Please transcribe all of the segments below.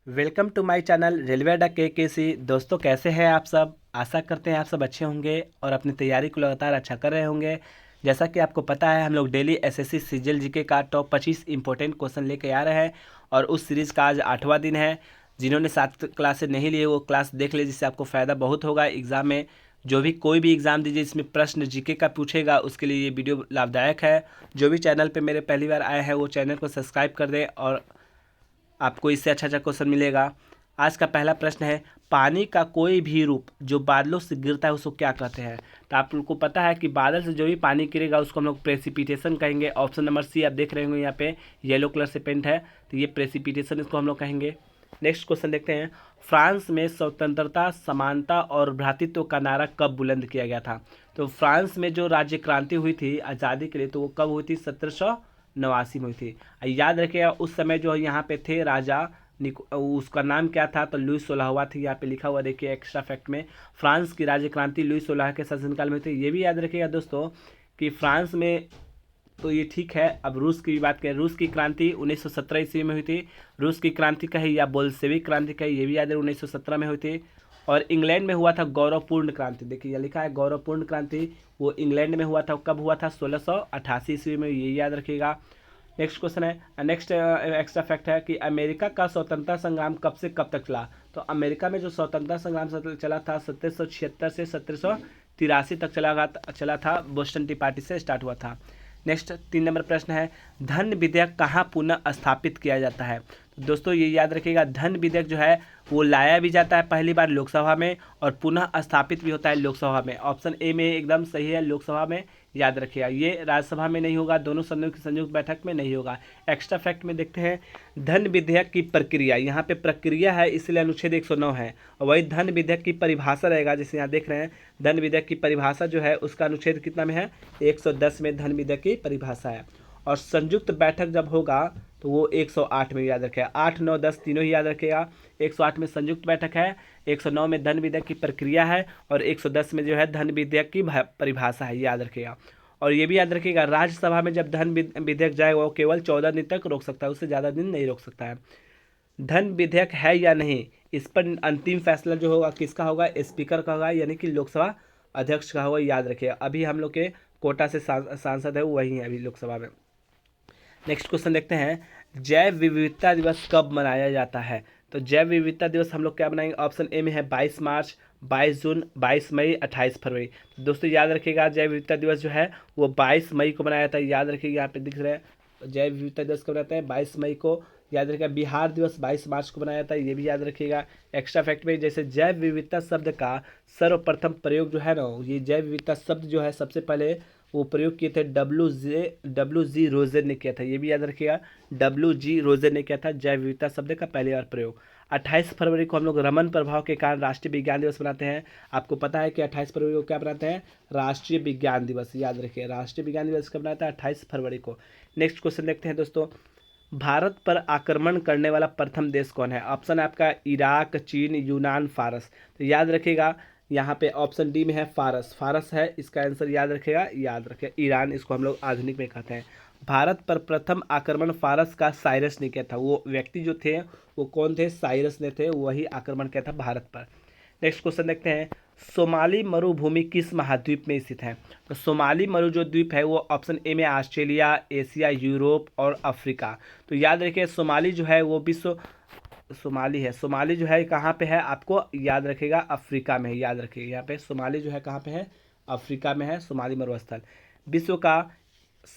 Welcome to my channel railway Adda के दोस्तों, कैसे हैं आप सब। आशा करते हैं आप सब अच्छे होंगे और अपनी तैयारी को लगातार अच्छा कर रहे होंगे। जैसा कि आपको पता है, हम लोग डेली एसएससी सीजीएल जीके का टॉप 25 इंपॉर्टेंट क्वेश्चन लेके आ रहे हैं और उस सीरीज़ का आज 8वां दिन है। जिन्होंने 7 क्लासेज नहीं लिए वो क्लास देख ले, जिससे आपको फ़ायदा बहुत होगा एग्ज़ाम में। जो भी कोई भी एग्ज़ाम दीजिए इसमें प्रश्न जीके का पूछेगा, उसके लिए ये वीडियो लाभदायक है। जो भी चैनल पे मेरे पहली बार आए हैं वो चैनल को सब्सक्राइब कर दें और आपको इससे अच्छा अच्छा क्वेश्चन मिलेगा। आज का पहला प्रश्न है, पानी का कोई भी रूप जो बादलों से गिरता है उसको क्या कहते हैं। तो आप लोग को पता है कि बादल से जो भी पानी गिरेगा उसको हम लोग प्रेसिपिटेशन कहेंगे। ऑप्शन नंबर सी आप देख रहे होंगे, यहाँ पे येलो कलर से पेंट है, तो ये प्रेसिपिटेशन इसको हम लोग कहेंगे। नेक्स्ट क्वेश्चन देखते हैं, फ्रांस में स्वतंत्रता, समानता और भ्रातृत्व का नारा कब बुलंद किया गया था। तो फ्रांस में जो राज्य क्रांति हुई थी आज़ादी के लिए, तो वो कब हुई थी, 1789 में हुई थी। याद रखिएगा उस समय जो यहाँ पे थे राजा, उसका नाम क्या था, तो लुई 16वां थी। यहाँ पे लिखा हुआ देखिए एक्स्ट्रा फैक्ट में, फ्रांस की राज्य क्रांति लुई 16 के शासनकाल में थी। ये भी याद रखिएगा दोस्तों कि फ्रांस में, तो ये ठीक है। अब रूस की बात करें, रूस की क्रांति 1917 ईस्वी में हुई थी। रूस की क्रांति कही या बोल्शेविक क्रांति कही, ये भी याद है, 1917 में हुई थी। और इंग्लैंड में हुआ था गौरवपूर्ण क्रांति, देखिए यह लिखा है गौरवपूर्ण क्रांति, वो इंग्लैंड में हुआ था। कब हुआ था, 1688 ईस्वी में, ये याद रखिएगा। नेक्स्ट क्वेश्चन है, नेक्स्ट एक्स्ट्रा फैक्ट है कि अमेरिका का स्वतंत्रता संग्राम कब से कब तक चला। तो अमेरिका में जो स्वतंत्रता संग्राम चला था 1776 से 1783 तक चला था। बोस्टन टी पार्टी से स्टार्ट हुआ था। नेक्स्ट 3 नंबर प्रश्न है, धन विधेयक कहाँ पुनः स्थापित किया जाता है। तो दोस्तों ये याद रखिएगा, धन विधेयक जो है वो लाया भी जाता है पहली बार लोकसभा में और पुनः स्थापित भी होता है लोकसभा में। ऑप्शन ए में एकदम सही है, लोकसभा में। याद रखिएगा ये राज्यसभा में नहीं होगा, दोनों सदनों की संयुक्त बैठक में नहीं होगा। एक्स्ट्रा फैक्ट में देखते हैं, धन विधेयक की प्रक्रिया, यहाँ पे प्रक्रिया है इसलिए अनुच्छेद 109 है। और वही धन विधेयक की परिभाषा रहेगा, जैसे यहाँ देख रहे हैं धन विधेयक की परिभाषा जो है उसका अनुच्छेद कितना में है, 110 में धन विधेयक की परिभाषा है। और संयुक्त बैठक जब होगा तो वो 108 में, याद रखेगा। 8, 9, 10 तीनों ही याद रखेगा। 108 में संयुक्त बैठक है, 109 में धन विधेयक की प्रक्रिया है और 110 में जो है धन विधेयक की परिभाषा है, याद रखेगा। और ये भी याद रखिएगा, राज्यसभा में जब धन विधेयक जाएगा वो केवल 14 दिन तक रोक सकता है, उससे ज़्यादा दिन नहीं रोक सकता है। धन विधेयक है या नहीं, इस पर अंतिम फैसला जो होगा किसका होगा, स्पीकर का होगा, यानी कि लोकसभा अध्यक्ष का होगा, याद रखिएगा। अभी हम लोग के कोटा से सांसद है वही है अभी लोकसभा में। नेक्स्ट क्वेश्चन देखते हैं, जैव विविधता दिवस कब मनाया जाता है। तो जैव विविधता दिवस हम लोग क्या बनाएंगे, ऑप्शन ए में है 22 मार्च, 22 जून, 22 मई, 28 फरवरी। तो दोस्तों याद रखिएगा जैव विविधता दिवस जो है वो 22 मई को मनाया जाता है, याद रखिएगा। यहाँ पे दिख रहा है जैव विविधता दिवस कब मनाते हैं, 22 मई को। याद रखिएगा बिहार दिवस 22 मार्च को मनाया जाता है, ये भी याद रखिएगा। एक्स्ट्रा फैक्ट में, जैसे जैव विविधता शब्द का सर्वप्रथम प्रयोग जो है ना, ये जैव विविधता शब्द जो है सबसे पहले वो प्रयोग किए थे डब्ल्यू जी रोजर ने किया था, ये भी याद रखिएगा। डब्ल्यू जी रोजर ने किया था जैव विविधता शब्द का पहली बार प्रयोग। 28 फरवरी को हम लोग रमन प्रभाव के कारण राष्ट्रीय विज्ञान दिवस मनाते हैं। आपको पता है कि 28 फरवरी को क्या मनाते हैं, राष्ट्रीय विज्ञान दिवस, याद रखिए। राष्ट्रीय विज्ञान दिवस कब मनाता है, 28 फरवरी को। नेक्स्ट क्वेश्चन देखते हैं दोस्तों, भारत पर आक्रमण करने वाला प्रथम देश कौन है। ऑप्शन है आपका इराक, चीन, यूनान, फारस। तो याद रखिएगा यहाँ पे ऑप्शन डी में है फारस, फारस है इसका आंसर, याद रखेगा। याद रखें ईरान, इसको हम लोग आधुनिक में कहते हैं। भारत पर प्रथम आक्रमण फारस का साइरस ने किया था, वो व्यक्ति जो थे वो कौन थे, साइरस ने थे, वही आक्रमण किया था भारत पर। नेक्स्ट क्वेश्चन देखते हैं, सोमाली मरुभूमि किस महाद्वीप में स्थित है। तो सोमाली मरु जो द्वीप है वो ऑप्शन ए में ऑस्ट्रेलिया, एशिया, यूरोप और अफ्रीका। तो याद रखिए सोमाली जो है वो विश्व, सोमाली है, सोमाली जो है कहाँ पे है, आपको याद रखेगा अफ्रीका में है, याद रखिएगा। यहाँ पे सोमाली जो है कहाँ पे है, अफ्रीका में है सोमाली मरुस्थल। विश्व का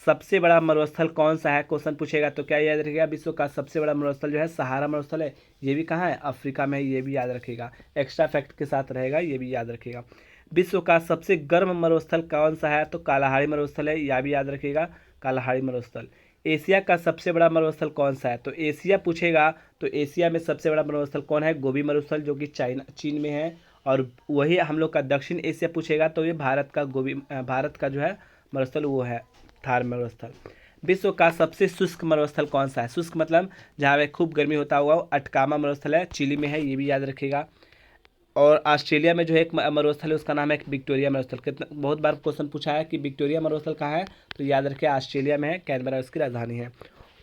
सबसे बड़ा मरुस्थल कौन सा है, क्वेश्चन पूछेगा तो क्या याद रखिएगा, विश्व का सबसे बड़ा मरुस्थल जो है सहारा मरुस्थल है, ये भी कहाँ है, अफ्रीका में है, ये भी याद रखिएगा। एक्स्ट्रा फैक्ट के साथ रहेगा, ये भी याद रखिएगा। विश्व का सबसे गर्म मरुस्थल कौन सा है, तो कालाहारी मरुस्थल है, यह भी याद रखिएगा, कालाहारी मरुस्थल। एशिया का सबसे बड़ा मरुस्थल कौन सा है, तो एशिया पूछेगा तो एशिया में सबसे बड़ा मरुस्थल कौन है, गोबी मरुस्थल, जो कि चीन में है। और वही हम लोग का दक्षिण एशिया पूछेगा तो ये भारत का जो है मरुस्थल वो है थार मरुस्थल। विश्व का सबसे शुष्क मरुस्थल कौन सा है, शुष्क मतलब जहाँ पे खूब गर्मी होता हुआ, अटकामा मरुस्थल है, चिली में है, ये भी याद रखिएगा। और ऑस्ट्रेलिया में जो है एक मरुस्थल है उसका नाम है विक्टोरिया मरुस्थल। कितना बहुत बार क्वेश्चन पूछा है कि विक्टोरिया मरुस्थल कहाँ है, तो याद रखिए ऑस्ट्रेलिया में है, कैनबरा उसकी राजधानी है।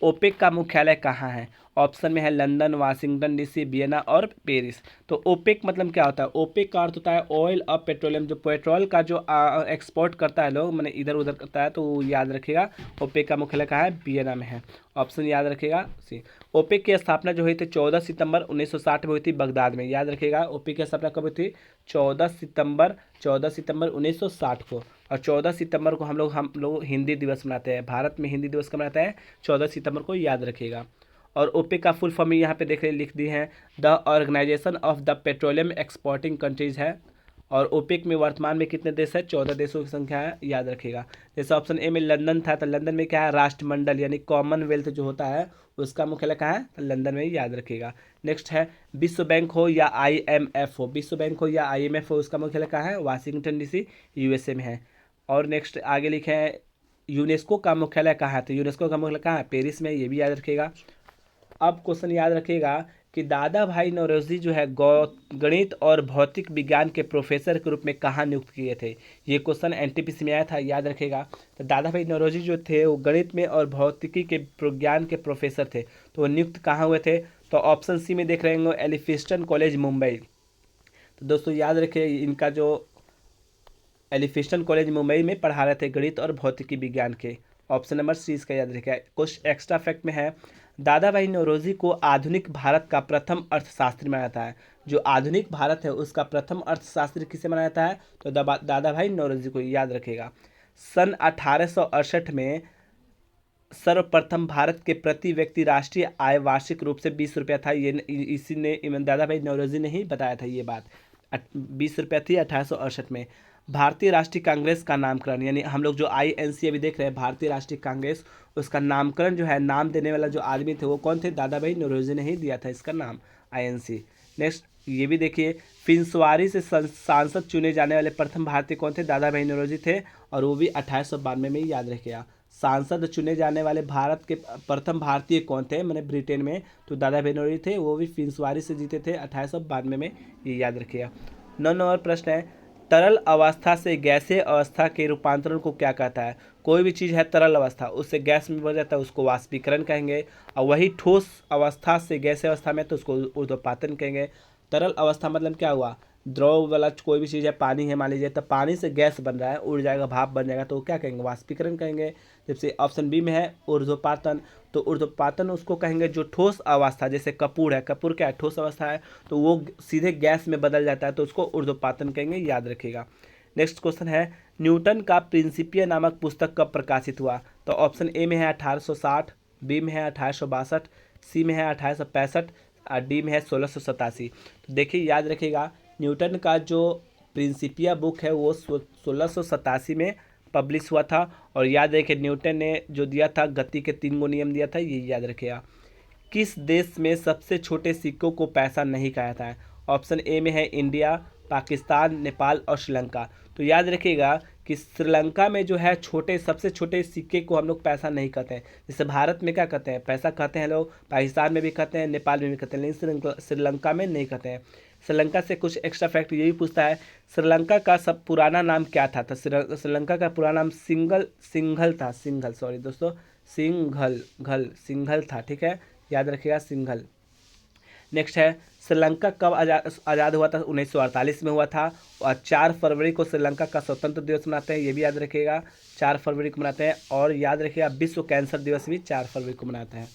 ओपेक का मुख्यालय कहाँ है, ऑप्शन में है लंदन, वाशिंगटन डीसी, वियना और पेरिस। तो ओपेक मतलब क्या होता है? ओपेक का अर्थ होता है ऑयल और पेट्रोलियम, जो पेट्रोल का जो एक्सपोर्ट करता है लोग, मैंने इधर उधर करता है, तो वो याद रखिएगा। ओपेक का मुख्यालय कहाँ है? वियना में है। ऑप्शन याद रखिएगा सी। ओपेक की स्थापना जो हुई थी 14 सितंबर 1960 में हुई थी बगदाद में, याद रखिएगा। ओपेक की स्थापना कब हुई थी? 14 सितंबर 1960 को। और 14 सितंबर को हम लोग हिंदी दिवस मनाते हैं। भारत में हिंदी दिवस कब मनाते हैं? 14 सितंबर को, याद रखिएगा। और ओपेक का फुल फॉर्म यहाँ पे देख लिख दी है, the organization of the petroleum exporting countries है। और ओपेक में वर्तमान में कितने देश है? 14 देशों की संख्या है, याद रखिएगा। जैसे ऑप्शन ए में लंदन था, तो लंदन में क्या है? राष्ट्रमंडल यानी कॉमनवेल्थ जो होता है उसका मुख्यालय कहाँ है? तो लंदन में ही, याद रखिएगा। नेक्स्ट है विश्व बैंक हो या IMF हो, विश्व बैंक हो या IMF हो, उसका मुख्यालय कहाँ है? वाशिंगटन डीसी, USA में है। और नेक्स्ट आगे लिखे हैं यूनेस्को का मुख्यालय कहाँ है? तो यूनेस्को का मुख्यालय कहाँ है? पेरिस में, ये भी याद रखिएगा। अब क्वेश्चन याद रखिएगा कि दादा भाई नौरोजी जो है गणित और भौतिक विज्ञान के प्रोफेसर के रूप में कहाँ नियुक्त किए थे? ये क्वेश्चन NTPC में आया था, याद रखिएगा। तो दादा भाई नौरोजी जो थे वो गणित में और भौतिकी के विज्ञान के प्रोफेसर थे, तो वो नियुक्त कहाँ हुए थे? तो ऑप्शन सी में देख रहे होंगे, एलिफिस्टन कॉलेज मुंबई। तो दोस्तों याद रखिए, इनका जो एलिफिस्टन कॉलेज मुंबई में पढ़ा रहे थे गणित और भौतिकी विज्ञान के। ऑप्शन नंबर सी इसका याद रखिए। कुछ एक्स्ट्रा फैक्ट में है, दादा भाई नौरोजी को आधुनिक भारत का प्रथम अर्थशास्त्री माना जाता है। जो आधुनिक भारत है उसका प्रथम अर्थशास्त्री किसे माना जाता है? तो दादा भाई नौरोजी को, याद रखेगा। सन 1868 में सर्वप्रथम भारत के प्रति व्यक्ति राष्ट्रीय आय वार्षिक रूप से 20 रुपया था। ये इसी ने दादा भाई नौरोजी ने ही बताया था ये बात। 20 रुपया थी 1868 में। भारतीय राष्ट्रीय कांग्रेस का नामकरण, यानी हम लोग जो INC अभी देख रहे हैं भारतीय राष्ट्रीय कांग्रेस, उसका नामकरण जो है, नाम देने वाला जो आदमी थे वो कौन थे? दादा भाई नौरोजी ने ही दिया था इसका नाम, INC। नेक्स्ट ये भी देखिए, फिंसवारी से सांसद चुने जाने वाले प्रथम भारतीय कौन थे? दादा भाई नौरोजी थे, और वो भी 1892 में ही, याद रखिएगा। सांसद चुने जाने वाले भारत के प्रथम भारतीय कौन थे? मैंने ब्रिटेन में, तो दादा भाई नौरोजी थे, वो भी फिंसवारी से जीते थे 1892 में, ये याद रखिएगा। 9 नंबर प्रश्न है, तरल अवस्था से गैसीय अवस्था के रूपांतरण को क्या कहता है? कोई भी चीज़ है तरल अवस्था, उससे गैस में बदल जाता है, उसको वाष्पीकरण कहेंगे। और वही ठोस अवस्था से गैसीय अवस्था में, तो उसको ऊर्ध्वपातन कहेंगे। तरल अवस्था मतलब क्या हुआ? द्रव वाला कोई भी चीज़ है, पानी है मान लीजिए, तो पानी से गैस बन रहा है, उड़ जाएगा, भाप बन जाएगा, तो क्या कहेंगे? वाष्पीकरण कहेंगे। जैसे ऑप्शन बी में है ऊर्ध्वपातन, तो ऊर्ध्वपातन उसको कहेंगे जो ठोस अवस्था, जैसे कपूर है, कपूर क्या है? ठोस अवस्था है, तो वो सीधे गैस में बदल जाता है, तो उसको ऊर्ध्वपातन कहेंगे, याद रखिएगा। नेक्स्ट क्वेश्चन है, न्यूटन का प्रिंसिपिया नामक पुस्तक कब प्रकाशित हुआ? तो ऑप्शन ए में है 1860, बी में है 1862, सी में है 1865 और डी में है 1687। तो देखिए याद रखिएगा, न्यूटन का जो प्रिंसिपिया बुक है वो 1687 में पब्लिश हुआ था। और याद रखिए न्यूटन ने जो दिया था, गति के 3 गो नियम दिया था, ये याद रखिएगा। किस देश में सबसे छोटे सिक्कों को पैसा नहीं कहा जाता है? ऑप्शन ए में है इंडिया, पाकिस्तान, नेपाल और श्रीलंका। तो याद रखिएगा कि श्रीलंका में जो है सबसे छोटे सिक्के को हम लोग पैसा नहीं कहते हैं। जैसे भारत में क्या कहते हैं? पैसा कहते हैं लोग, पाकिस्तान में भी कहते हैं, नेपाल में भी कहते हैं, लेकिन श्रीलंका में नहीं कहते हैं। श्रीलंका से कुछ एक्स्ट्रा फैक्ट ये भी पूछता है, श्रीलंका का सब पुराना नाम क्या था? तो श्रीलंका का पुराना नाम सिंघल था, सॉरी दोस्तों, सिंघल था, ठीक है, याद रखिएगा, सिंघल। नेक्स्ट है, श्रीलंका कब आज़ाद हुआ था? 1948 में हुआ था। और 4 फरवरी को श्रीलंका का स्वतंत्र दिवस मनाते हैं, ये भी याद रखिएगा, 4 फरवरी को मनाते हैं। और याद रखिएगा विश्व कैंसर दिवस भी 4 फरवरी को मनाते हैं।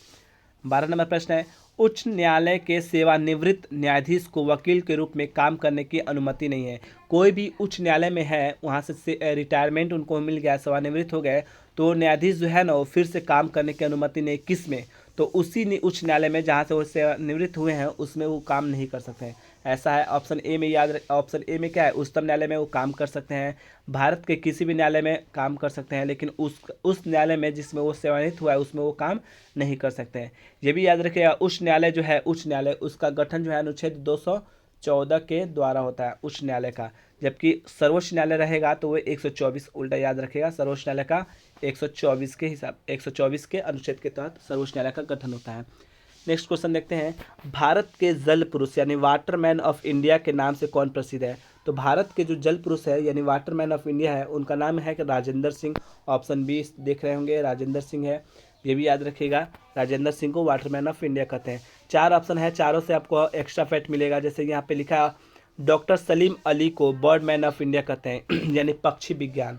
12 नंबर प्रश्न है, उच्च न्यायालय के सेवानिवृत्त न्यायाधीश को वकील के रूप में काम करने की अनुमति नहीं है। कोई भी उच्च न्यायालय में है, वहाँ से रिटायरमेंट उनको मिल गया, सेवानिवृत्त हो गए, तो न्यायाधीश जो है ना वो फिर से काम करने की अनुमति नहीं। किस में? तो उसी उच्च न्यायालय में जहाँ से वो सेवानिवृत्त हुए हैं उसमें वो काम नहीं कर सकते हैं। ऐसा है, ऑप्शन ए में ऑप्शन ए में क्या है? उच्चतम न्यायालय में वो काम कर सकते हैं, भारत के किसी भी न्यायालय में काम कर सकते हैं, लेकिन उस न्यायालय में जिसमें वो सेवानिवृत्त हुआ है उसमें वो काम नहीं कर सकते हैं। ये भी याद रखिएगा, उच्च न्यायालय जो है, उच्च न्यायालय उसका गठन जो है अनुच्छेद 214 के द्वारा होता है उच्च न्यायालय का। जबकि सर्वोच्च न्यायालय रहेगा तो वो 124, उल्टा याद रखेगा, सर्वोच्च न्यायालय का 124 के अनुच्छेद के तहत सर्वोच्च न्यायालय का गठन होता है। नेक्स्ट क्वेश्चन देखते हैं, भारत के जल पुरुष यानी वाटरमैन ऑफ इंडिया के नाम से कौन प्रसिद्ध है? तो भारत के जो जल पुरुष है यानी वाटरमैन ऑफ इंडिया है, उनका नाम है कि राजेंद्र सिंह। ऑप्शन बी देख रहे होंगे, राजेंद्र सिंह है। ये भी याद रखिएगा। राजेंद्र सिंह को वाटरमैन ऑफ इंडिया कहते हैं। 4 ऑप्शन है, चारों से आपको एक्स्ट्रा फैक्ट मिलेगा। जैसे यहाँ पे लिखा है डॉक्टर सलीम अली को बर्ड मैन ऑफ इंडिया कहते हैं यानी पक्षी विज्ञान।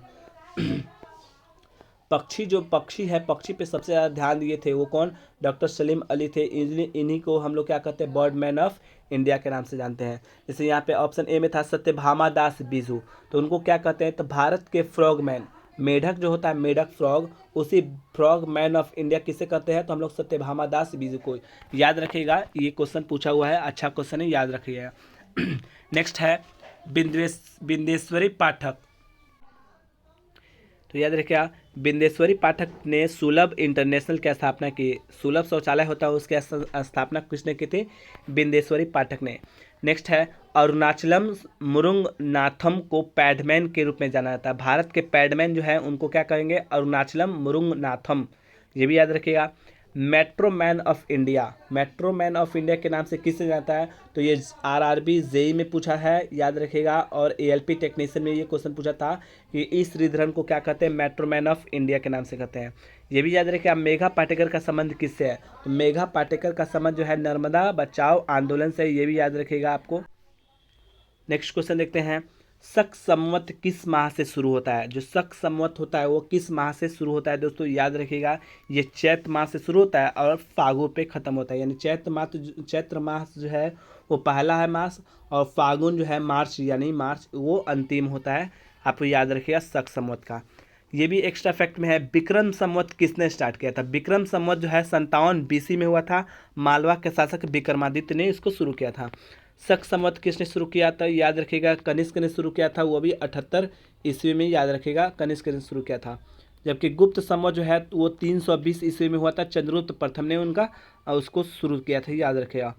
पक्षी जो पक्षी है, पक्षी पे सबसे ज़्यादा ध्यान दिए थे वो कौन? डॉक्टर सलीम अली थे। इन्हीं को हम लोग क्या कहते हैं? बर्ड मैन ऑफ इंडिया के नाम से जानते हैं। जैसे यहाँ पे ऑप्शन ए में था सत्यभामा दास बीजू, तो उनको क्या कहते हैं? तो भारत के फ्रॉग मैन, मेढक जो होता है मेढक फ्रॉग, उसी फ्रॉग मैन ऑफ इंडिया किसे कहते हैं? तो हम लोग सत्यभामा दास बीजू को याद रखिएगा। ये क्वेश्चन पूछा हुआ है, अच्छा क्वेश्चन है, याद रखिएगा। नेक्स्ट है बिंदेश्वरी पाठक। तो याद रखिएगा, बिंदेश्वरी पाठक ने सुलभ इंटरनेशनल की स्थापना की। सुलभ शौचालय होता है उसकी स्थापना किसने की थी? बिंदेश्वरी पाठक ने। नेक्स्ट है अरुणाचलम मुरुंगनाथम को पैडमैन के रूप में जाना जाता है। भारत के पैडमैन जो है उनको क्या कहेंगे? अरुणाचलम मुरुंगनाथम। ये भी याद रखिएगा। Metro man of India, metro man of India के नाम से किसे जाता है? तो ये आरआरबी जेई में पूछा है, याद रखिएगा। और एएलपी टेक्नीशियन में ये क्वेश्चन पूछा था कि ई श्रीधरन को क्या कहते हैं? मेट्रो मैन ऑफ इंडिया के नाम से कहते हैं। ये भी याद रखिएगा। मेघा पाटेकर का संबंध किससे है? तो मेघा पाटेकर का संबंध जो है नर्मदा बचाओ आंदोलन से, ये भी याद रखिएगा आपको। नेक्स्ट क्वेश्चन देखते हैं, शक संवत किस माह से शुरू होता है? जो शक संवत होता है वो किस माह से शुरू होता है? दोस्तों याद रखिएगा, ये चैत्र माह से शुरू होता है और फागुन पे खत्म होता है। यानी चैत्र माह जो है वो पहला है मास, और फागुन जो है मार्च, यानी मार्च वो अंतिम होता है। आपको याद रखिएगा शक संवत का। ये भी एक्स्ट्रा फैक्ट में है। विक्रम संवत किसने स्टार्ट किया था? विक्रम संवत जो है 57 BC में हुआ था। मालवा के शासक विक्रमादित्य ने इसको शुरू किया था। शक संवत किसने शुरू किया था? याद रखिएगा, कनिष्क ने शुरू किया था, वो भी 78 ईस्वी में, याद रखिएगा, कनिष्क ने शुरू किया था। जबकि गुप्त संवत जो है वो 320 ईस्वी में हुआ था। चंद्रगुप्त प्रथम ने उनका उसको शुरू किया था, याद रखिएगा।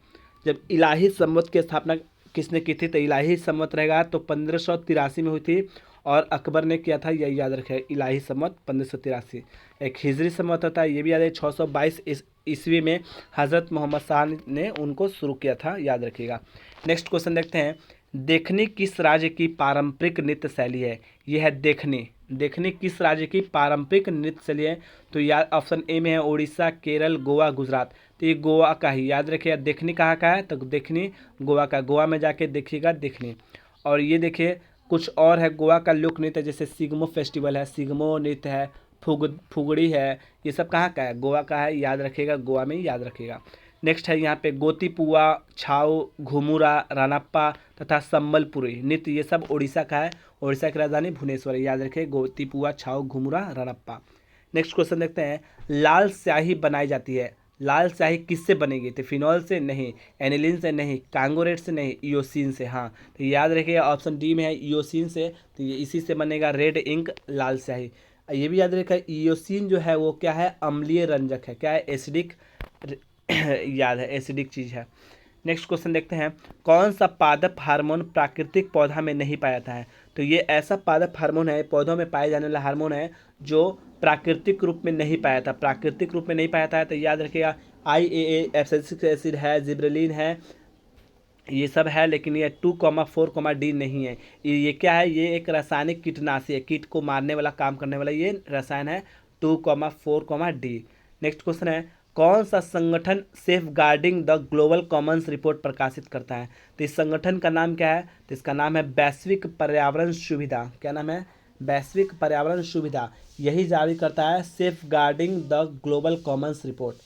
जब इलाही संवत की स्थापना किसने की थी? तो इलाही संवत रहेगा तो 1583 में हुई थी, और अकबर ने किया था, यही याद रखें। इलाही संवत 1583। एक हिजरी संवत होता है, ये भी याद है, 622 ईस्वी में हज़रत मोहम्मद शाह ने उनको शुरू किया था, याद रखिएगा। नेक्स्ट क्वेश्चन देखते हैं, देखनी किस राज्य की पारंपरिक नृत्य शैली है? ये है देखनी। देखनी किस राज्य की पारंपरिक नृत्य शैली है? तो याद ऑप्शन ए में है उड़ीसा, केरल, गोवा, गुजरात। तो ये गोवा का ही, याद रखिएगा। देखनी कहाँ का है? तो देखनी गोवा का, गोवा में जाके देखिएगा देखनी। और ये देखिए कुछ और है गोवा का लोक नृत्य, जैसे सिग्मो फेस्टिवल है, सिग्मो नृत्य है, फुगड़ी है, ये सब कहाँ का है? गोवा का है, याद रखिएगा, गोवा में ही याद रखिएगा। नेक्स्ट है यहाँ पे गोतीपुआ, छाऊ, घुमुरा, रानाप्पा तथा सम्बलपुरी नृत्य, ये सब उड़ीसा का है। उड़ीसा की राजधानी भुवनेश्वर है, याद रखिए, गोतीपुआ, छाऊ, घुमुरा, रानाप्पा। नेक्स्ट क्वेश्चन देखते हैं, लाल स्याही बनाई जाती है। लाल स्याही किससे बनेगी? तो फिनॉल से नहीं, एनिलीन से नहीं, कांगोरेट से नहीं, इयोसिन से। हाँ, तो याद रखिएगा ऑप्शन डी में है इयोसिन से, तो ये इसी से बनेगा रेड इंक, लाल स्याही। ये भी याद रखिएगा, इयोसिन जो है वो क्या है? अम्लीय रंजक है। क्या है? एसिडिक याद है, एसिडिक चीज़ है। नेक्स्ट क्वेश्चन देखते हैं, कौन सा पादप हार्मोन प्राकृतिक पौधा में नहीं पाया जाता है? तो ये ऐसा पादप हार्मोन है, पौधों में पाए जाने वाला हार्मोन है जो प्राकृतिक रूप में नहीं पाया था। प्राकृतिक रूप में नहीं पाया था, तो याद रखिएगा IAA, एब्सिसिक एसिड है, जिब्रेलिन है, ये सब है, लेकिन ये 2,4,D नहीं है। ये क्या है? ये एक रासायनिक कीटनाशी है, कीट को मारने वाला काम करने वाला ये रसायन है, 2,4,D। नेक्स्ट क्वेश्चन है, कौन सा संगठन safeguarding the global commons report प्रकाशित करता है? तो इस संगठन का नाम क्या है? तो इसका नाम है वैश्विक पर्यावरण सुविधा। क्या नाम है? वैश्विक पर्यावरण सुविधा। यही जारी करता है safeguarding the global commons report.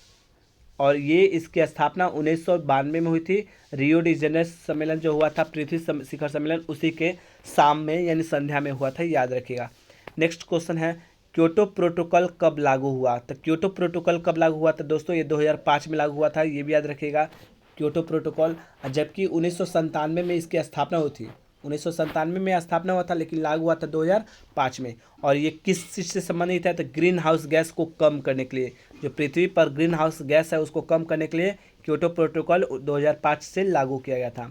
और ये इसकी स्थापना 1992 में हुई थी। रियो डी जेनेरो सम्मेलन जो हुआ था, पृथ्वी शिखर सम्मेलन, उसी के शाम में यानी संध्या में हुआ था, याद रखिएगा। नेक्स्ट क्वेश्चन है, क्योटो प्रोटोकॉल कब लागू हुआ? तो क्योटो प्रोटोकॉल कब लागू हुआ था दोस्तों? ये 2005 में लागू हुआ था, ये भी याद रखिएगा, क्योटो प्रोटोकॉल। जबकि 1997 में इसकी स्थापना हुई थी। 1997 में स्थापना हुआ था, लेकिन लागू हुआ था 2005 में। और ये किस चीज़ से संबंधित है? तो ग्रीन हाउस गैस को कम करने के लिए, जो पृथ्वी पर ग्रीन हाउस गैस है उसको कम करने के लिए क्योटो प्रोटोकॉल 2005 से लागू किया गया था।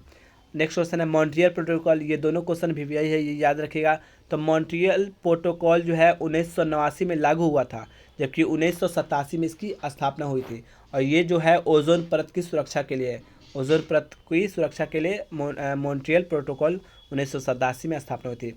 नेक्स्ट क्वेश्चन है मॉन्ट्रियल प्रोटोकॉल। ये दोनों क्वेश्चन भी यही है, ये याद रखिएगा। तो मॉन्ट्रियल प्रोटोकॉल जो है 1989 में लागू हुआ था, जबकि 1987 में इसकी स्थापना हुई थी। और ये जो है ओजोन परत की सुरक्षा के लिए है। ओजोन परत की सुरक्षा के लिए मॉन्ट्रियल प्रोटोकॉल 1987 में स्थापना हुई थी।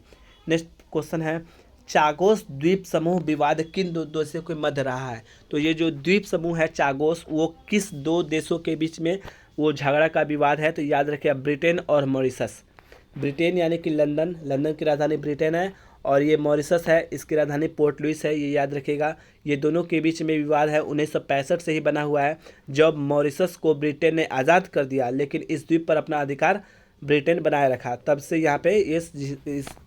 नेक्स्ट क्वेश्चन है, चागोस द्वीप समूह विवाद किन दो देशों के मध्य रहा है? तो ये जो द्वीप समूह है चागोस, वो किस दो देशों के बीच में वो झगड़ा का विवाद है? तो याद रखिए ब्रिटेन और मॉरिशस। ब्रिटेन यानी कि लंदन, लंदन की राजधानी ब्रिटेन है, और ये मॉरिशस है, इसकी राजधानी पोर्ट लुइस है, ये याद रखिएगा। ये दोनों के बीच में विवाद है 1965 से ही बना हुआ है, जब मॉरिशस को ब्रिटेन ने आज़ाद कर दिया, लेकिन इस द्वीप पर अपना अधिकार ब्रिटेन बनाए रखा, तब से यहाँ पे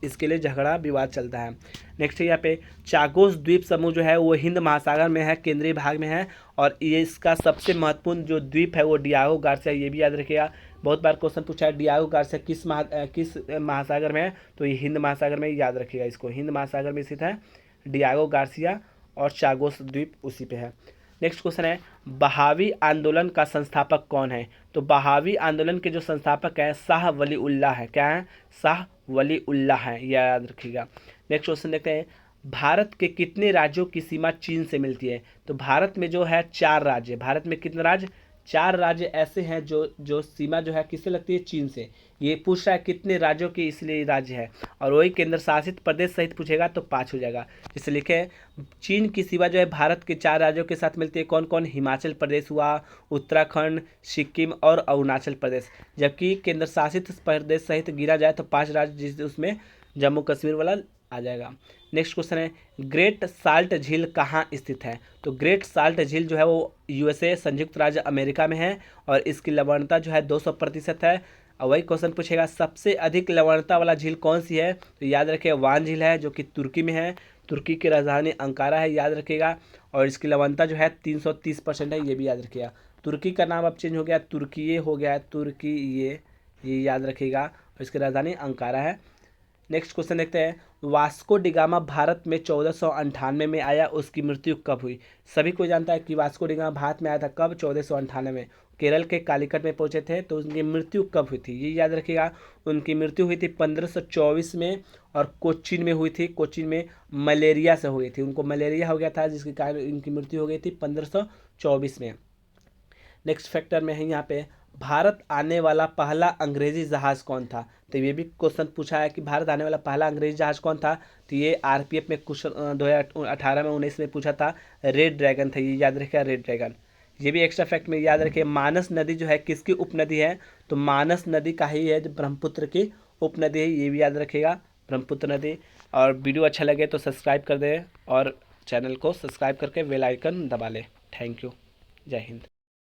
इसके लिए झगड़ा विवाद चलता है। नेक्स्ट यहाँ पे चागोस द्वीप समूह जो है वो हिंद महासागर में है, केंद्रीय भाग में है, और ये इसका सबसे महत्वपूर्ण जो द्वीप है वो डियागो गार्सिया, ये भी याद रखिएगा। बहुत बार क्वेश्चन पूछा है डियागो गार्सिया किस महासागर में है? तो ये हिंद महासागर में, याद रखिएगा इसको, हिंद महासागर में स्थित है डियागो गार्सिया, और चागोस द्वीप उसी पे है। नेक्स्ट क्वेश्चन है बहावी आंदोलन का संस्थापक कौन है? तो बहावी आंदोलन के जो संस्थापक हैं शाह वली उल्लाह है। क्या है? शाह वली उल्लाह है, यह याद रखिएगा। नेक्स्ट क्वेश्चन देखते हैं भारत के कितने राज्यों की सीमा चीन से मिलती है? तो भारत में जो है 4 राज्य, भारत में कितने राज्य? 4 राज्य ऐसे हैं जो सीमा जो है किससे लगती है? चीन से। ये पूछ रहा है कितने राज्यों की, इसलिए राज्य है, और वही केंद्र शासित प्रदेश सहित पूछेगा तो 5 हो जाएगा। जैसे लिखे चीन की सीमा जो है भारत के 4 राज्यों के साथ मिलती है। कौन कौन? हिमाचल प्रदेश हुआ, उत्तराखंड, सिक्किम और अरुणाचल प्रदेश। जबकि केंद्र शासित प्रदेश सहित गिरा जाए तो 5 राज्य, जिस उसमें जम्मू कश्मीर वाला आ जाएगा। नेक्स्ट क्वेश्चन है ग्रेट साल्ट झील कहाँ स्थित है? तो ग्रेट साल्ट झील जो है वो यूएसए, संयुक्त राज्य अमेरिका में है, और इसकी लवणता जो है 200% है। और वही क्वेश्चन पूछेगा सबसे अधिक लवणता वाला झील कौन सी है? तो याद रखिए वान झील है, जो कि तुर्की में है, तुर्की की राजधानी अंकारा है, याद रखिएगा। और इसकी लवणता जो है 330% है, ये भी याद रखिएगा। तुर्की का नाम अब चेंज हो गया, तुर्की हो गया है, तुर्की ये याद रखिएगा, और इसकी राजधानी अंकारा है। नेक्स्ट क्वेश्चन देखते हैं वास्को डिगामा भारत में 1498 में आया, उसकी मृत्यु कब हुई? सभी को जानता है कि वास्को डिगामा भारत में आया था कब? 1498 में। केरल के कालीकट में पहुंचे थे, तो उनकी मृत्यु कब हुई थी? ये याद रखिएगा। उनकी मृत्यु हुई थी 1524 में, और कोच्चिन में हुई थी। कोच्चिन में मलेरिया से हुई थी, उनको मलेरिया हो गया था, जिसके कारण इनकी मृत्यु हो गई थी 1524 में। नेक्स्ट फैक्टर में है यहाँ पे भारत आने वाला पहला अंग्रेजी जहाज कौन था? तो ये भी क्वेश्चन पूछा है कि भारत आने वाला पहला अंग्रेजी जहाज कौन था? तो ये आरपीएफ में कुछ 2018 में 19 में पूछा था, रेड ड्रैगन था, ये याद रखिएगा रेड ड्रैगन। ये भी एक्स्ट्रा फैक्ट में याद रखिए। मानस नदी जो है किसकी उपनदी है? तो मानस नदी का ही है, जो ब्रह्मपुत्र की उपनदी है, ये भी याद रखिएगा ब्रह्मपुत्र नदी। और वीडियो अच्छा लगे तो सब्सक्राइब कर दें, और चैनल को सब्सक्राइब करके बेल आइकन दबा लें। थैंक यू, जय हिंद।